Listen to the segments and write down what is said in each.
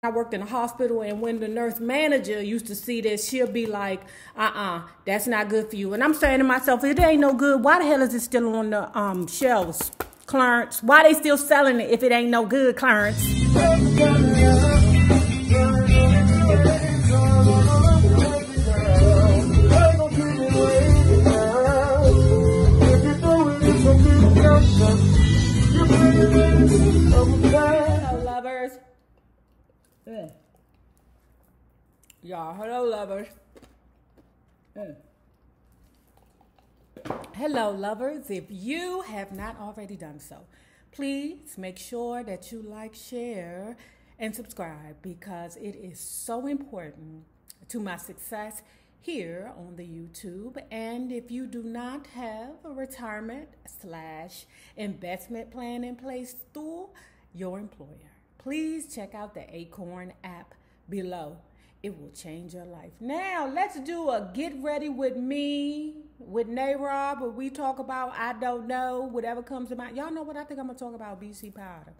I worked in a hospital, and when the nurse manager used to see this, she'll be like, that's not good for you. And I'm saying to myself, if it ain't no good, why the hell is it still on the shelves, Clarence? Why they still selling it if it ain't no good, Clarence? Hello, lovers. Y'all, hello, lovers. Hello, lovers. If you have not already done so, please make sure that you like, share, and subscribe, because it is so important to my success here on the YouTube. And if you do not have a retirement/investment plan in place through your employer, please check out the Acorn app below. It will change your life. Now, let's do a get ready with me with NayRob, where we talk about, I don't know, whatever comes to mind. Y'all know what I think I'm going to talk about? BC powder.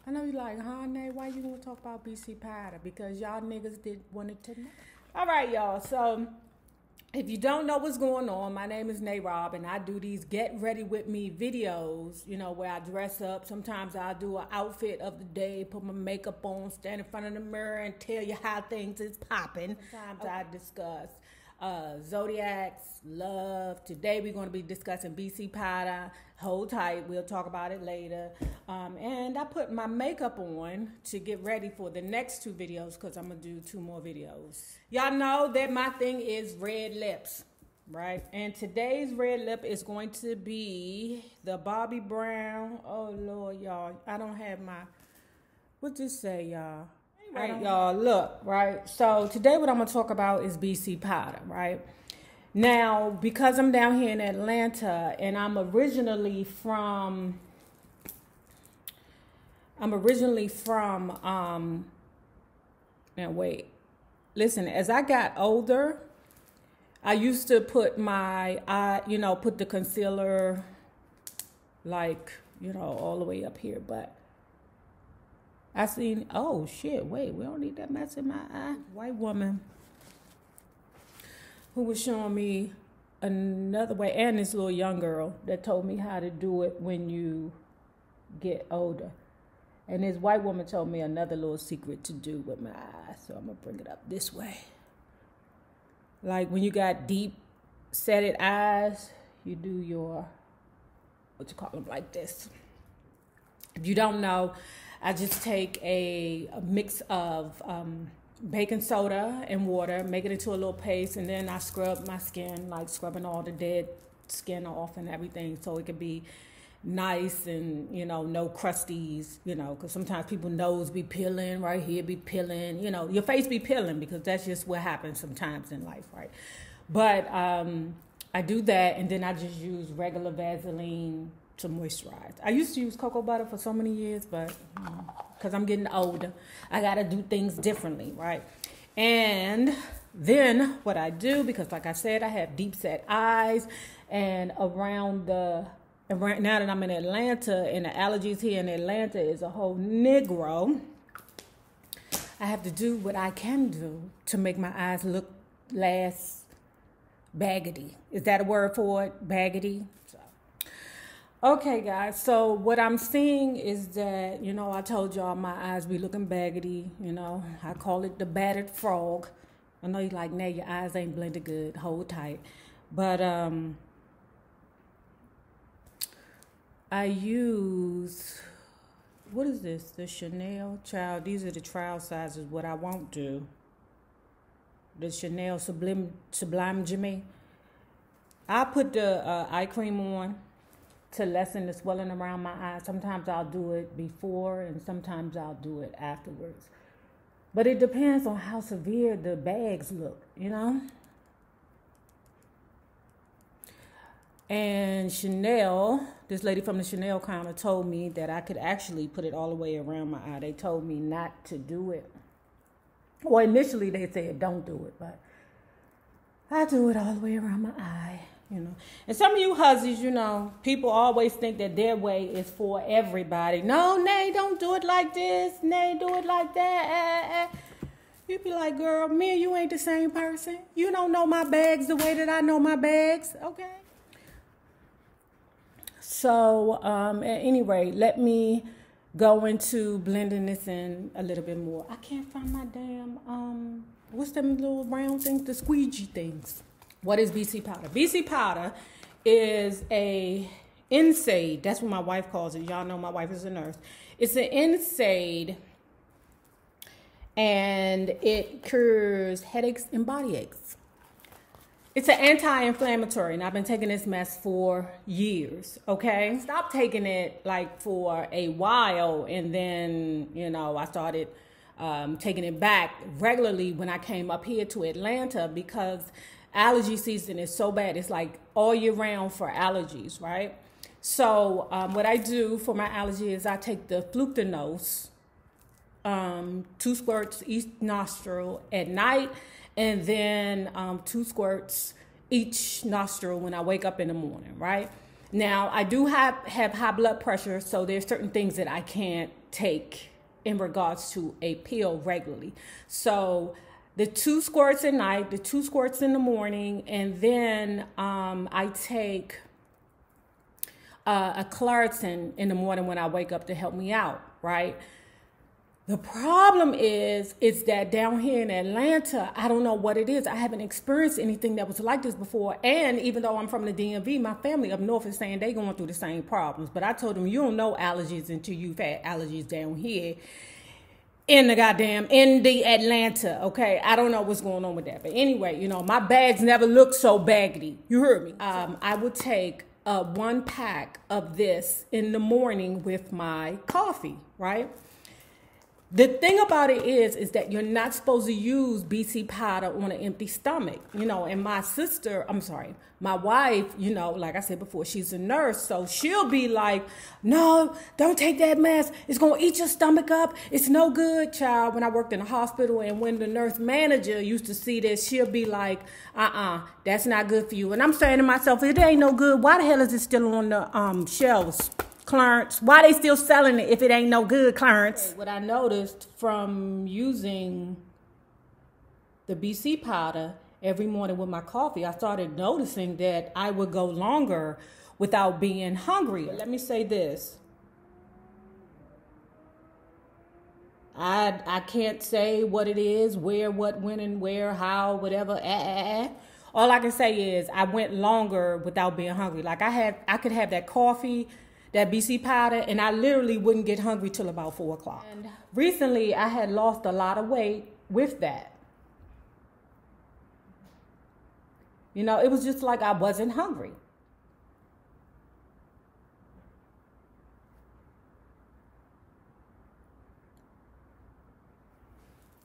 I know you're like, huh, Nay, why you going to talk about BC powder? Because y'all niggas wanted to know. All right, y'all. So, if you don't know what's going on, my name is NayRob, and I do these get ready with me videos, you know, where I dress up. Sometimes I'll do an outfit of the day, put my makeup on, stand in front of the mirror, and tell you how things is popping. Sometimes I discuss zodiacs, love. Today we're going to be discussing BC powder. Hold tight, we'll talk about it later. And I put my makeup on to get ready for the next two videos, because I'm going to do 2 more videos. Y'all know that my thing is red lips, right? And today's red lip is going to be the Bobbi Brown. Oh, Lord, y'all. I don't have my, what's this say, y'all? Right, y'all, look, right? So today what I'm going to talk about is BC powder, right? Now, because I'm down here in Atlanta, and I'm originally from, now wait, listen, as I got older, I used to put my, put the concealer, like, all the way up here, but I seen, oh shit, wait, we don't need that mess in my eye. White woman who was showing me another way, and this little young girl that told me how to do it when you get older. And this white woman told me another little secret to do with my eyes. So I'm gonna bring it up this way. Like when you got deep setted eyes, you do your, what you call them, like this. If you don't know, I just take a mix of baking soda and water, make it into a little paste, and then I scrub my skin, like scrubbing all the dead skin off and everything, so it can be nice and, no crusties, because sometimes people nose be peeling, right here be peeling, your face be peeling, because that's just what happens sometimes in life, right? But I do that, and then I just use regular Vaseline to moisturize. I used to use cocoa butter for so many years, but because I'm getting older, I got to do things differently, right? And then what I do, because like I said, I have deep set eyes, and now that I'm in Atlanta, and the allergies here in Atlanta is a whole Negro, I have to do what I can do to make my eyes look less baggedy. Is that a word for it? Baggedy? Okay, guys, so what I'm seeing is that, I told y'all my eyes be looking baggedy, I call it the battered frog. I know you're like, Nay, your eyes ain't blended good, hold tight. But I use, what is this, the Chanel Child, these are the trial sizes. What I won't do, the Chanel Sublime Jimmy, I put the eye cream on to lessen the swelling around my eyes. Sometimes I'll do it before, and sometimes I'll do it afterwards. But it depends on how severe the bags look, And Chanel, this lady from the Chanel counter told me that I could actually put it all the way around my eye. They told me not to do it. Well, initially they said don't do it, but I do it all the way around my eye. you know. And some of you hussies, you know, people always think that their way is for everybody. No, Nay, don't do it like this. Nay, do it like that. You be like, girl, me and you ain't the same person. You don't know my bags the way that I know my bags, okay? So, at any rate, let me go into blending this in a little bit more. I can't find my damn, what's them little round things? The squeegee things. What is BC powder? BC powder is a NSAID. That's what my wife calls it. Y'all know my wife is a nurse. It's an NSAID, and it cures headaches and body aches. It's an anti-inflammatory, and I've been taking this mess for years, okay? I stopped taking it like for a while, and then, you know, I started taking it back regularly when I came up here to Atlanta because allergy season is so bad. It's like all year round for allergies, right? So what I do for my allergy is I take the Fluctinose, 2 squirts each nostril at night, and then 2 squirts each nostril when I wake up in the morning, right? Now, I do have high blood pressure, so there's certain things that I can't take in regards to a pill regularly. So the 2 squirts at night, the 2 squirts in the morning, and then I take a Claritin in the morning when I wake up to help me out, right? The problem is that down here in Atlanta, I don't know what it is. I haven't experienced anything that was like this before. And even though I'm from the DMV, my family up north is saying they going through the same problems. But I told them, you don't know allergies until you've had allergies down here in the Atlanta, okay? I don't know what's going on with that. But anyway, you know, my bags never looked so baggy. You heard me. I would take 1 pack of this in the morning with my coffee, right? The thing about it is that you're not supposed to use BC powder on an empty stomach, you know, and my wife, you know, like I said before, she's a nurse, so she'll be like, no, don't take that mess. It's going to eat your stomach up. It's no good, child. When I worked in a hospital and when the nurse manager used to see this, she'll be like, that's not good for you. And I'm saying to myself, if it ain't no good, why the hell is it still on the shelves? Clarence, why they still selling it if it ain't no good, Clarence? What I noticed from using the BC powder every morning with my coffee, I started noticing that I would go longer without being hungry. Let me say this. I can't say what it is, where, what, when, and where, how, whatever. All I can say is I went longer without being hungry. Like I could have that coffee, that BC powder, and I literally wouldn't get hungry till about 4 o'clock. And recently, I had lost a lot of weight with that. You know, it was just like I wasn't hungry.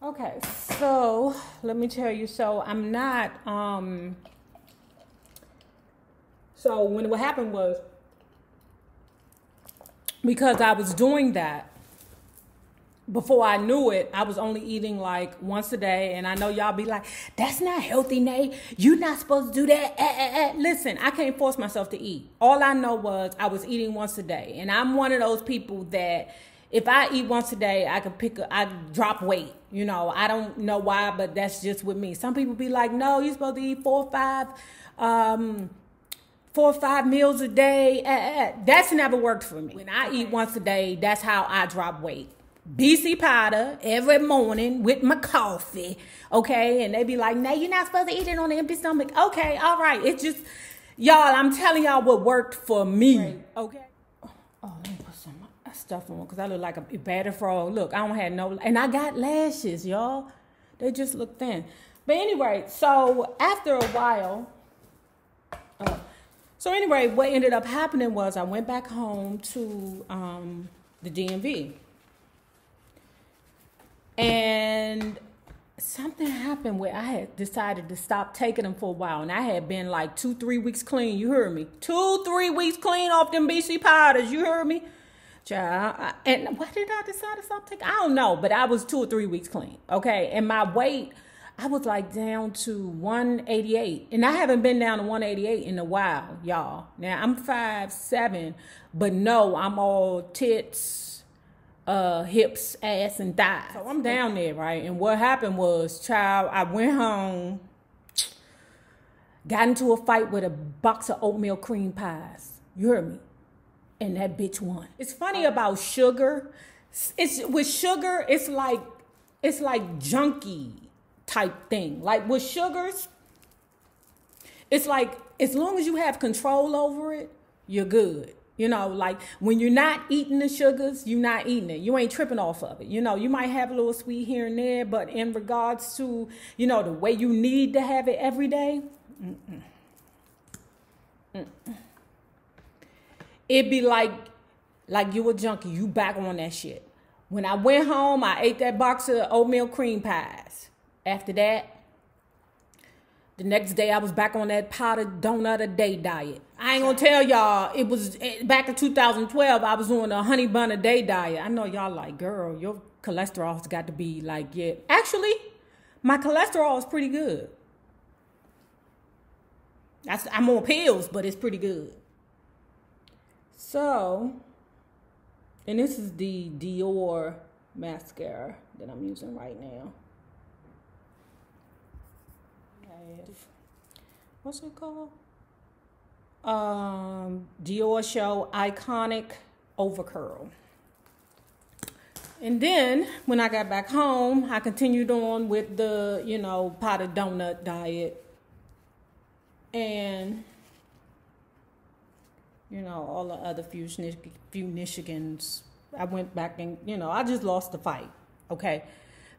Okay, so let me tell you, so I'm not, so what happened was, because I was doing that, before I knew it, I was only eating like once a day. And I know y'all be like, that's not healthy, Nay. You're not supposed to do that. Listen, I can't force myself to eat. All I know was I was eating once a day. And I'm one of those people that if I eat once a day, I drop weight. You know, I don't know why, but that's just with me. Some people be like, no, you're supposed to eat 4 or 5 meals a day. That's never worked for me. When I eat once a day, that's how I drop weight. BC powder every morning with my coffee, okay? And they be like, no, you're not supposed to eat it on an empty stomach. Okay, all right. It's just, y'all, I'm telling y'all what worked for me, right. Okay? Oh, let me put some stuff on because I look like a battered frog. Look, I don't have no, and I got lashes, y'all. They just look thin. But anyway, so after a while, what ended up happening was I went back home to the DMV. And something happened where I had decided to stop taking them for a while. And I had been like 2-3 weeks clean. You heard me. 2-3 weeks clean off them BC powders. You heard me? Child. And why did I decide to stop taking? I don't know. But I was 2 or 3 weeks clean. Okay. And my weight, I was like down to 188. And I haven't been down to 188 in a while, y'all. Now I'm 5'7", but no, I'm all tits, hips, ass, and thighs. So I'm down there, right? And what happened was, child, I went home, got into a fight with a box of oatmeal cream pies. You heard me? And that bitch won. It's funny about sugar. With sugar, it's like junkie type thing. Like with sugars, it's like as long as you have control over it, you're good. You know, like when you're not eating the sugars, you're not eating it. You ain't tripping off of it. You know, you might have a little sweet here and there, but in regards to, you know, the way you need to have it every day, it'd be like you a junkie. You back on that shit. When I went home, I ate that box of oatmeal cream pies. After that, the next day I was back on that powdered donut a day diet. I ain't gonna tell y'all, it was back in 2012, I was on a honey bun a day diet. I know y'all like, girl, your cholesterol's got to be like, yeah. Actually, my cholesterol is pretty good. I'm on pills, but it's pretty good. So, and this is the Dior mascara that I'm using right now. What's it called? Dior Show Iconic Overcurl. And then when I got back home, I continued on with the, you know, potted donut diet. And, you know, all the other few Michigans. I went back and, you know, I just lost the fight. Okay.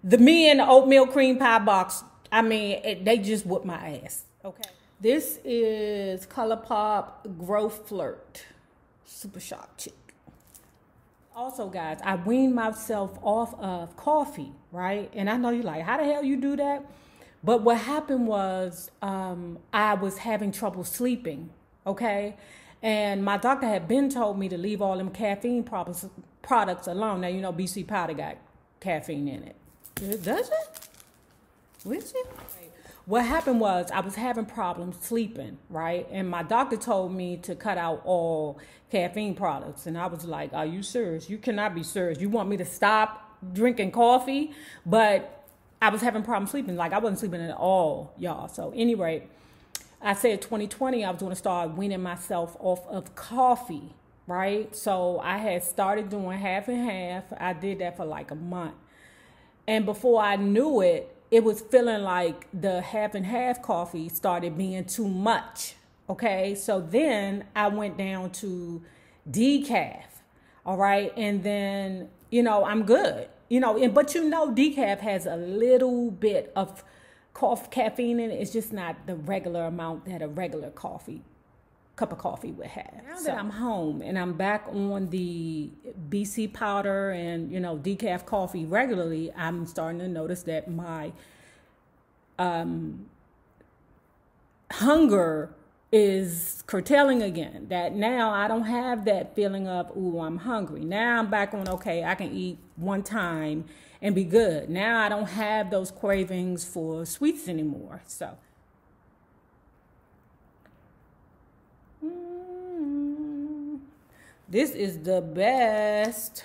Me and the oatmeal cream pie box, I mean, they just whooped my ass. Okay. This is ColourPop Growth Flirt Super Shock Chick. Also, guys, I weaned myself off of coffee, right? And I know you're like, how the hell you do that? But what happened was I was having trouble sleeping, okay? And my doctor had been told me to leave all them caffeine products alone. Now, you know, BC powder got caffeine in it. Does it? Is it? What happened was I was having problems sleeping, right? And my doctor told me to cut out all caffeine products. And I was like, are you serious? You cannot be serious. You want me to stop drinking coffee? But I was having problems sleeping. Like I wasn't sleeping at all, y'all. So anyway, I said 2020, I was going to start weaning myself off of coffee, right? So I had started doing half and half. I did that for like a month. And before I knew it, it was feeling like the half and half coffee started being too much. Okay. So then I went down to decaf. All right. And then, you know, I'm good, you know, but you know, decaf has a little bit of caffeine in it. It's just not the regular amount that a regular cup of coffee would have. Now that I'm home and I'm back on the BC powder and, you know, decaf coffee regularly, I'm starting to notice that my hunger is curtailing again. That now I don't have that feeling of, ooh, I'm hungry. Now I'm back on, okay, I can eat one time and be good. Now I don't have those cravings for sweets anymore. So. This is the best.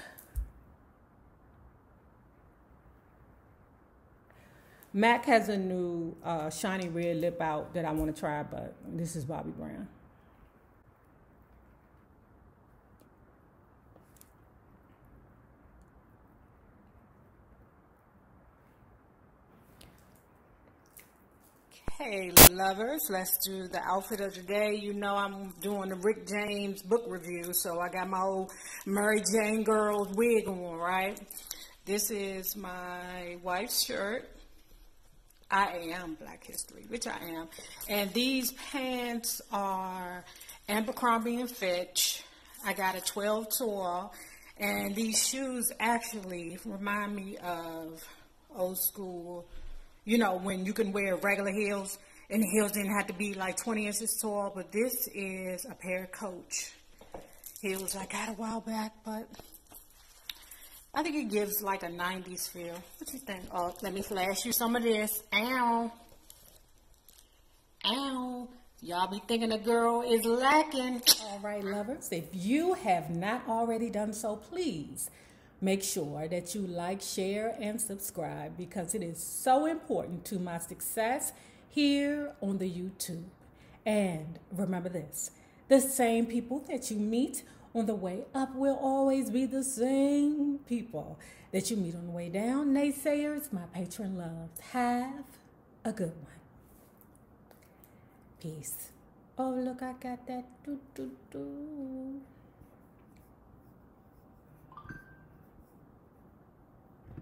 MAC has a new shiny red lip out that I want to try, but this is Bobbi Brown. Hey lovers, let's do the outfit of the day. You know I'm doing the Rick James book review, so I got my old Mary Jane Girls wig on, right? This is my wife's shirt. I am Black History, which I am. And these pants are Abercrombie & Fitch. I got a 12 tall. And these shoes actually remind me of old school, you know, when you can wear regular heels and the heels didn't have to be like 20 inches tall. But this is a pair of Coach heels I got a while back, but I think it gives like a 90s feel. What you think? Oh, let me flash you some of this. Ow. Ow. Y'all be thinking the girl is lacking. All right, lovers. If you have not already done so, please make sure that you like, share, and subscribe because it is so important to my success here on the YouTube. And remember this, the same people that you meet on the way up will always be the same people that you meet on the way down. Naysayers, my patron loves. Have a good one. Peace. Oh, look, I got that. Doo, doo, doo.